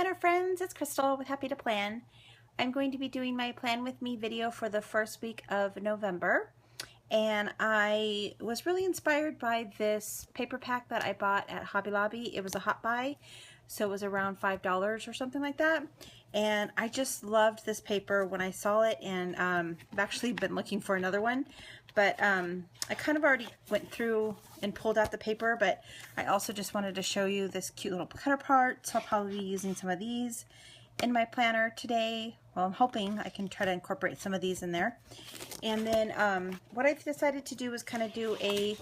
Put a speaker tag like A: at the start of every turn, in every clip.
A: planner friends, it's Crystal with Happy to Plan. I'm going to be doing my Plan With Me video for the first week of November. And I was really inspired by this paper pack that I bought at Hobby Lobby. It was a hot buy, so it was around $5 or something like that. And I just loved this paper when I saw it, and I've actually been looking for another one. But I kind of already went through and pulled out the paper, but I also just wanted to show you this cute little cutter part. So I'll probably be using some of these in my planner today. Well, I'm hoping I can try to incorporate some of these in there. And then what I've decided to do is kind of do a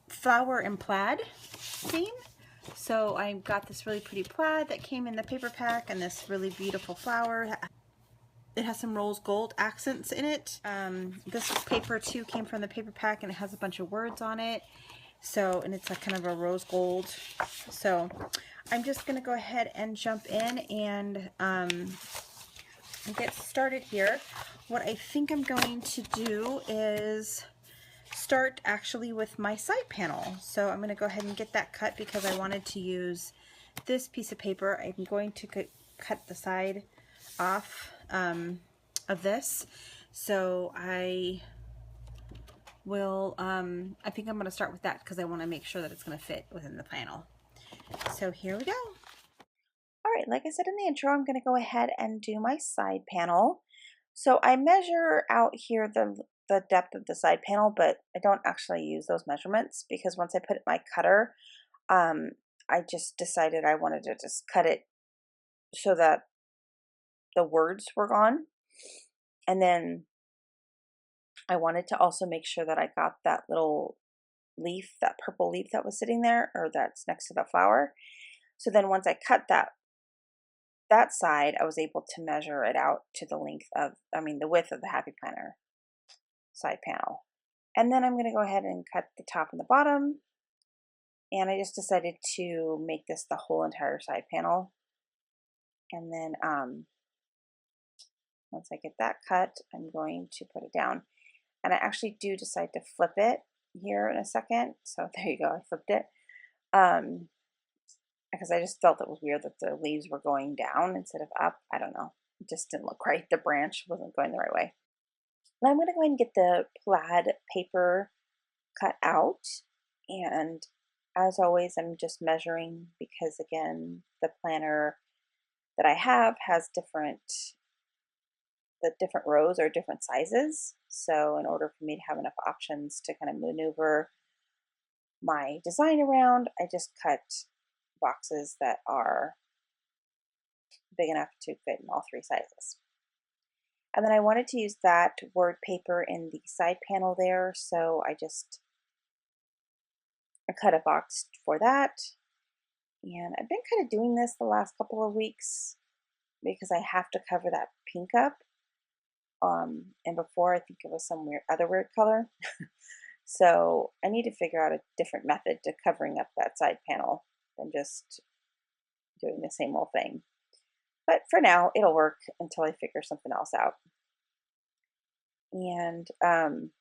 A: flower and plaid theme. So I got this really pretty plaid that came in the paper pack, and this really beautiful flower. It has some rose gold accents in it. This paper too came from the paper pack, and it has a bunch of words on it. So, and it's like kind of a rose gold. So I'm just going to go ahead and jump in and get started here. What I think I'm going to do is start actually with my side panel. So I'm going to go ahead and get that cut because I wanted to use this piece of paper. I'm going to cut the side off of this. So I will, I think I'm going to start with that because I want to make sure that it's going to fit within the panel. So here we go. All right, like I said in the intro, I'm going to go ahead and do my side panel. So I measure out here the depth of the side panel, but I don't actually use those measurements because once I put my cutter, I just decided I wanted to just cut it so that the words were gone. And then I wanted to also make sure that I got that little leaf, that purple leaf that was sitting there, or that's next to the flower. So then once I cut that side, I was able to measure it out to the length of, the width of the Happy Planner side panel. And then I'm going to go ahead and cut the top and the bottom. And I just decided to make this the whole entire side panel. And then once I get that cut, I'm going to put it down. And I actually do decide to flip it here in a second. So there you go, I flipped it. Because I just felt it was weird that the leaves were going down instead of up. I don't know. It just didn't look right. The branch wasn't going the right way. Now I'm going to go ahead and get the plaid paper cut out. And as always, I'm just measuring because, again, the planner that I have has the different rows are different sizes. So in order for me to have enough options to kind of maneuver my design around, I just cut boxes that are big enough to fit in all three sizes. And then I wanted to use that word paper in the side panel there, so I cut a box for that. And I've been kind of doing this the last couple of weeks because I have to cover that pink up. And before I think it was some other weird color. So I need to figure out a different method to covering up that side panel than just doing the same old thing. But for now, it'll work until I figure something else out. And I'm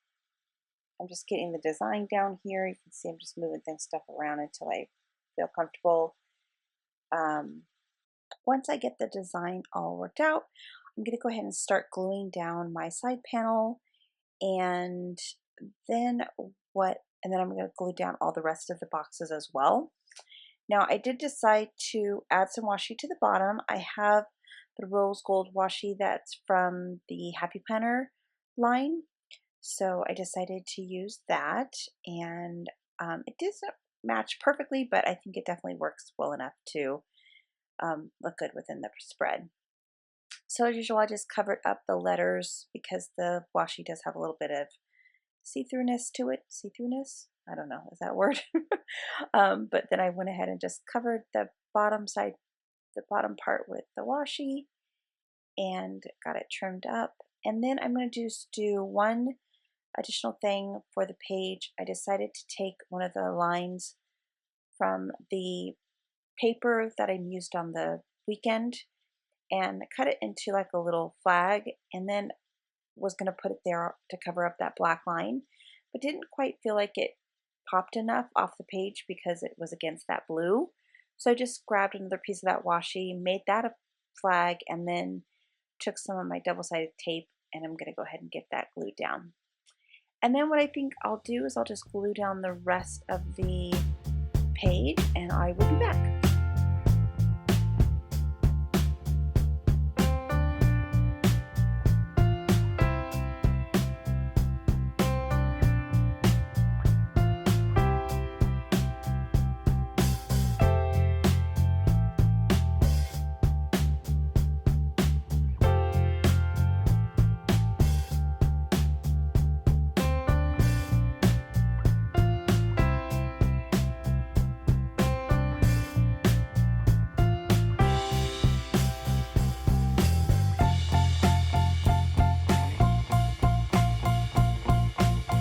A: just getting the design down here. You can see I'm just moving stuff around until I feel comfortable. Once I get the design all worked out, I'm going to go ahead and start gluing down my side panel, and then I'm going to glue down all the rest of the boxes as well. Now I did decide to add some washi to the bottom. I have the rose gold washi that's from the Happy Planner line. So I decided to use that, and it doesn't match perfectly, but I think it definitely works well enough to look good within the spread. So as usual, I just covered up the letters because the washi does have a little bit of see-throughness to it. See-throughness? I don't know, is that a word? But then I went ahead and just covered the bottom part with the washi and got it trimmed up. And then I'm going to just do one additional thing for the page. I decided to take one of the lines from the paper that I used on the weekend and cut it into like a little flag, and then was going to put it there to cover up that black line, but didn't quite feel like it popped enough off the page because it was against that blue. So I just grabbed another piece of that washi, made that a flag, and then took some of my double-sided tape, and I'm gonna go ahead and get that glued down. And then what I think I'll do is I'll just glue down the rest of the page, and I will be back.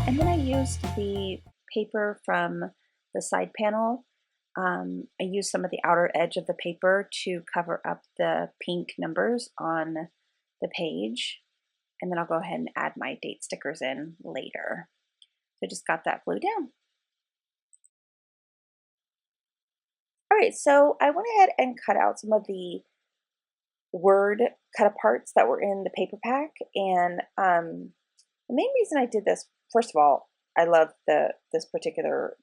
A: And then I used the paper from the side panel. I used some of the outer edge of the paper to cover up the pink numbers on the page. And then I'll go ahead and add my date stickers in later. So I just got that glued down. All right, so I went ahead and cut out some of the word cut aparts that were in the paper pack. And the main reason I did this, first of all, I love this particular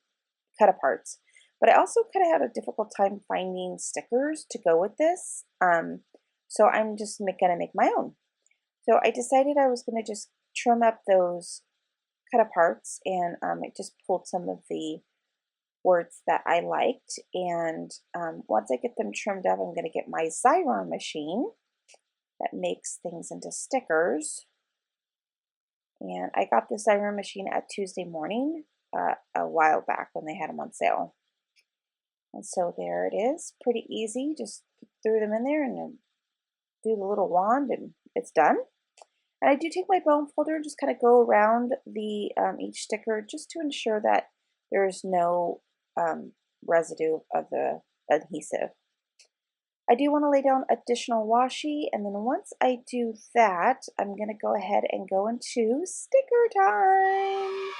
A: cut aparts, but I also kind of had a difficult time finding stickers to go with this. So I'm just gonna make my own. So I decided I was gonna just trim up those cut aparts, and I just pulled some of the words that I liked. And once I get them trimmed up, I'm gonna get my Xyron machine that makes things into stickers. And I got the Xyron machine at Tuesday morning a while back when they had them on sale. And so there it is, pretty easy. Just threw them in there and then do the little wand and it's done. And I do take my bone folder and just kind of go around the each sticker just to ensure that there's no residue of the adhesive. I do want to lay down additional washi, and then once I do that, I'm going to go ahead and go into sticker time.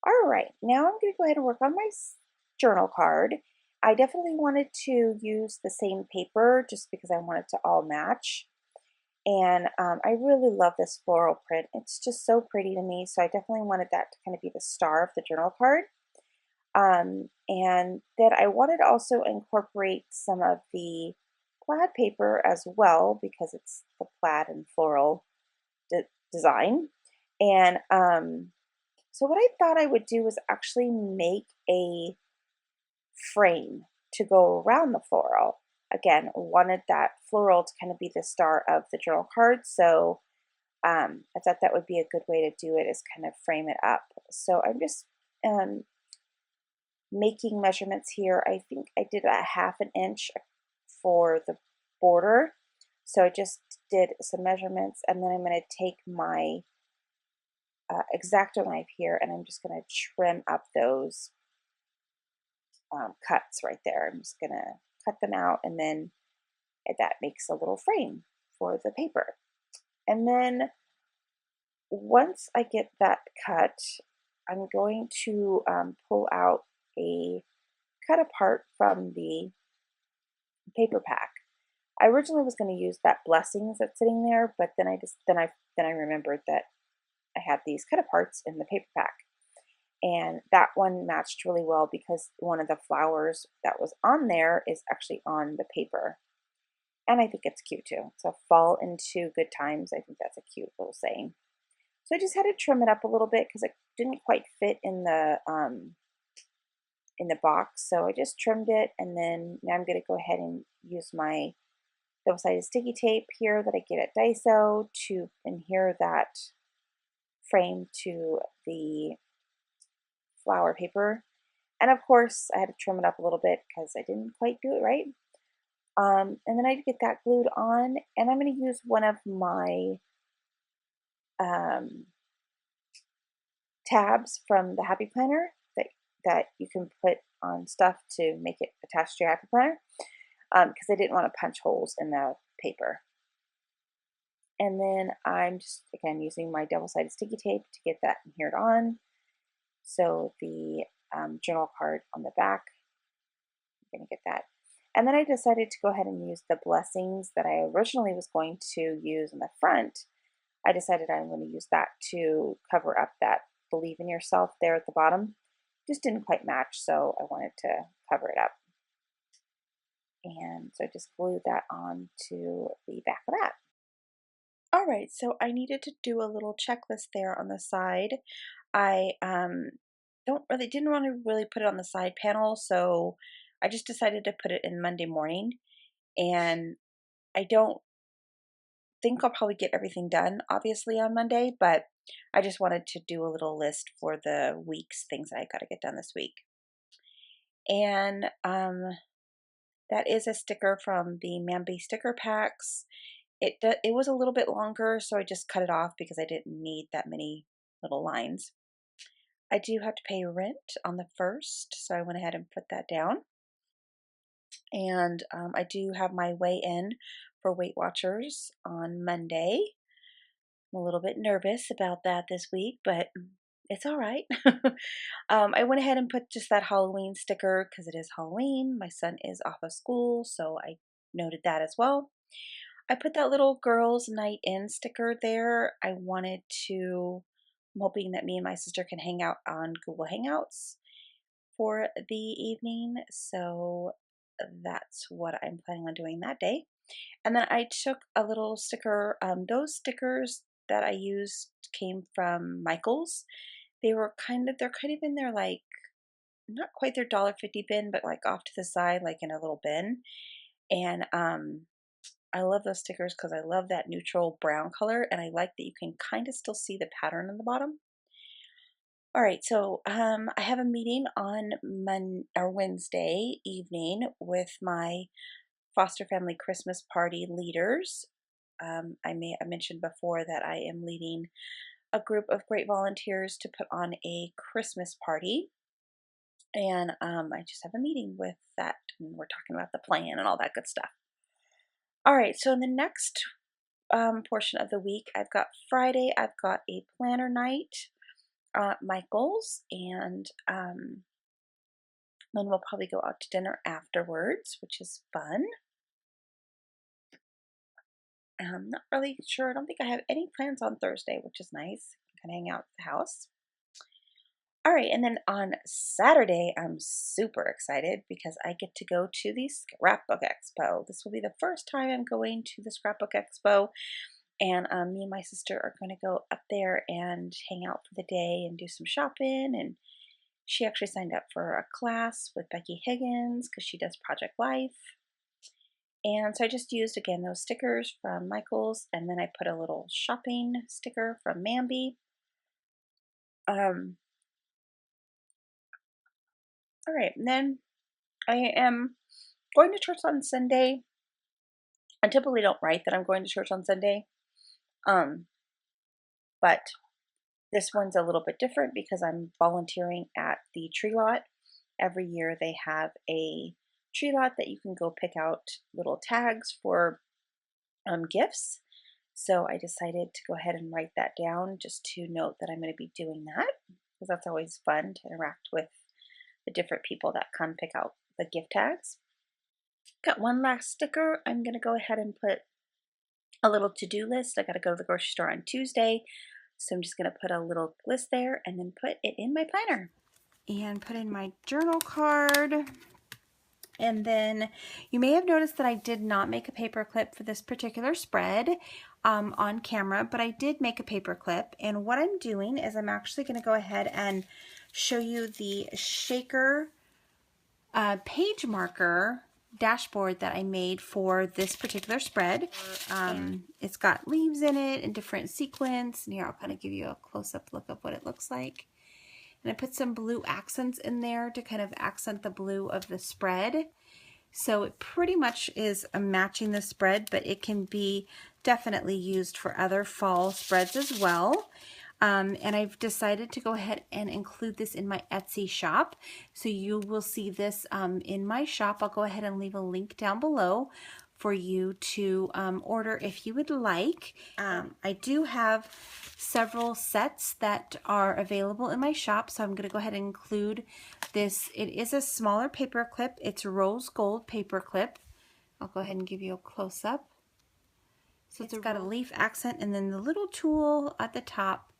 A: All right, now I'm going to go ahead and work on my journal card. I definitely wanted to use the same paper just because I want it to all match. And I really love this floral print. It's just so pretty to me, so I definitely wanted that to kind of be the star of the journal card. And then I wanted to also incorporate some of the plaid paper as well because it's the plaid and floral design. And so what I thought I would do is actually make a frame to go around the floral. Again, wanted that floral to kind of be the star of the journal card, so I thought that would be a good way to do it, is kind of frame it up. So I'm just making measurements here. I think I did a 1/2 inch for the border, so I just did some measurements, and then I'm going to take my X-Acto knife here, and I'm just going to trim up those cuts right there. I'm just going to cut them out, and then that makes a little frame for the paper. And then once I get that cut, I'm going to pull out a cut apart from the paper pack. I originally was going to use that blessings that's sitting there, but then I remembered that I had these cut aparts in the paper pack. And that one matched really well because one of the flowers that was on there is actually on the paper. And I think it's cute too. So fall into good times. I think that's a cute little saying. So I just had to trim it up a little bit because it didn't quite fit in the box. So I just trimmed it, and then now I'm going to go ahead and use my double-sided sticky tape here that I get at Daiso to adhere that frame to the flower paper. And of course, I had to trim it up a little bit because I didn't quite do it right. And then I get that glued on, and I'm going to use one of my tabs from the Happy Planner that you can put on stuff to make it attached to your Happy Planner, because I didn't want to punch holes in the paper. And then I'm just, again, using my double-sided sticky tape to get that adhered on. So the journal card on the back, I'm going to get that. And then I decided to go ahead and use the blessings that I originally was going to use in the front. I decided I'm going to use that to cover up that believe in yourself there at the bottom. Just didn't quite match, so I wanted to cover it up. And so I just glued that on to the back of that. All right, so I needed to do a little checklist there on the side. I didn't want to really put it on the side panel, so I just decided to put it in Monday morning. And I don't think I'll probably get everything done, obviously, on Monday, but I just wanted to do a little list for the week's things that I got to get done this week. And that is a sticker from the Mambi sticker packs. It was a little bit longer, so I just cut it off because I didn't need that many little lines. I do have to pay rent on the 1st, so I went ahead and put that down. And I do have my weigh-in for Weight Watchers on Monday. I'm a little bit nervous about that this week, but it's all right. I went ahead and put just that Halloween sticker because it is Halloween. My son is off of school, so I noted that as well. I put that little girls' night in sticker there. I'm hoping that me and my sister can hang out on Google Hangouts for the evening. So that's what I'm planning on doing that day. And then I took a little sticker. Those stickers that I used came from Michael's. They're kind of in their, like, not quite their $1.50 bin, but like off to the side, like in a little bin. And I love those stickers because I love that neutral brown color, and I like that you can kind of still see the pattern on the bottom. All right, so I have a meeting on Wednesday evening with my foster family Christmas party leaders. I mentioned before that I am leading a group of great volunteers to put on a Christmas party. And I just have a meeting with that, and we're talking about the plan and all that good stuff. All right, so in the next portion of the week, I've got Friday, I've got a planner night, Michael's, and then we'll probably go out to dinner afterwards, which is fun. I'm not really sure. I don't think I have any plans on Thursday, which is nice. I can hang out at the house. All right, and then on Saturday, I'm super excited because I get to go to the Scrapbook Expo. This will be the first time I'm going to the Scrapbook Expo, and me and my sister are going to go up there and hang out for the day and do some shopping. And she actually signed up for a class with Becky Higgins because she does Project Life. And so I just used, again, those stickers from Michael's, and then I put a little shopping sticker from Mambi. All right, and then I am going to church on Sunday. I typically don't write that I'm going to church on Sunday, but
B: This one's a little bit different because I'm volunteering at the tree lot. Every year they have a tree lot that you can go pick out little tags for gifts. So I decided to go ahead and write that down just to note that I'm going to be doing that because that's always fun to interact with the different people that come pick out the gift tags. Got one last sticker. I'm going to go ahead and put a little to-do list. I got to go to the grocery store on Tuesday. So I'm just going to put a little list there and then put it in my planner.
A: And put in my journal card. And then you may have noticed that I did not make a paper clip for this particular spread on camera, but I did make a paper clip. And what I'm doing is I'm actually going to go ahead and show you the shaker page marker dashboard that I made for this particular spread. It's got leaves in it and different sequins. And here, I'll kind of give you a close-up look of what it looks like. And I put some blue accents in there to kind of accent the blue of the spread. So it pretty much is matching the spread, but it can be definitely used for other fall spreads as well. And I've decided to go ahead and include this in my Etsy shop. So you will see this in my shop. I'll go ahead and leave a link down below for you to order if you would like. I do have several sets that are available in my shop, so I'm going to go ahead and include this. It is a smaller paper clip. It's rose gold paper clip. I'll go ahead and give you a close-up. So it's got a leaf accent and then the little tool at the top.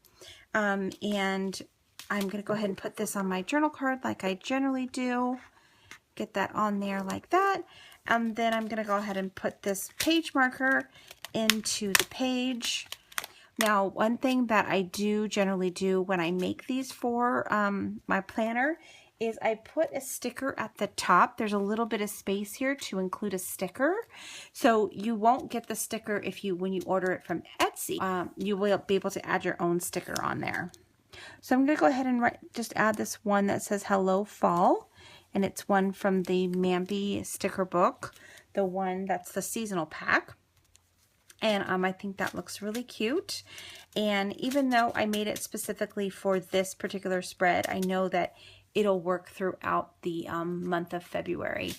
A: And I'm going to go ahead and put this on my journal card like I generally do. Get that on there like that. And then I'm going to go ahead and put this page marker into the page. Now, one thing that I do generally do when I make these for my planner is I put a sticker at the top. There's a little bit of space here to include a sticker. So you won't get the sticker when you order it from Etsy. You will be able to add your own sticker on there. So I'm going to go ahead and just add this one that says Hello Fall. And it's one from the Mambi sticker book, the one that's the seasonal pack. And I think that looks really cute. And even though I made it specifically for this particular spread, I know that it'll work throughout the month of February.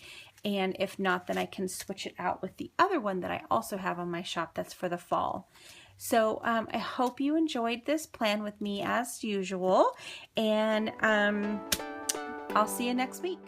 A: And if not, then I can switch it out with the other one that I also have on my shop that's for the fall. So I hope you enjoyed this plan with me as usual. And I'll see you next week.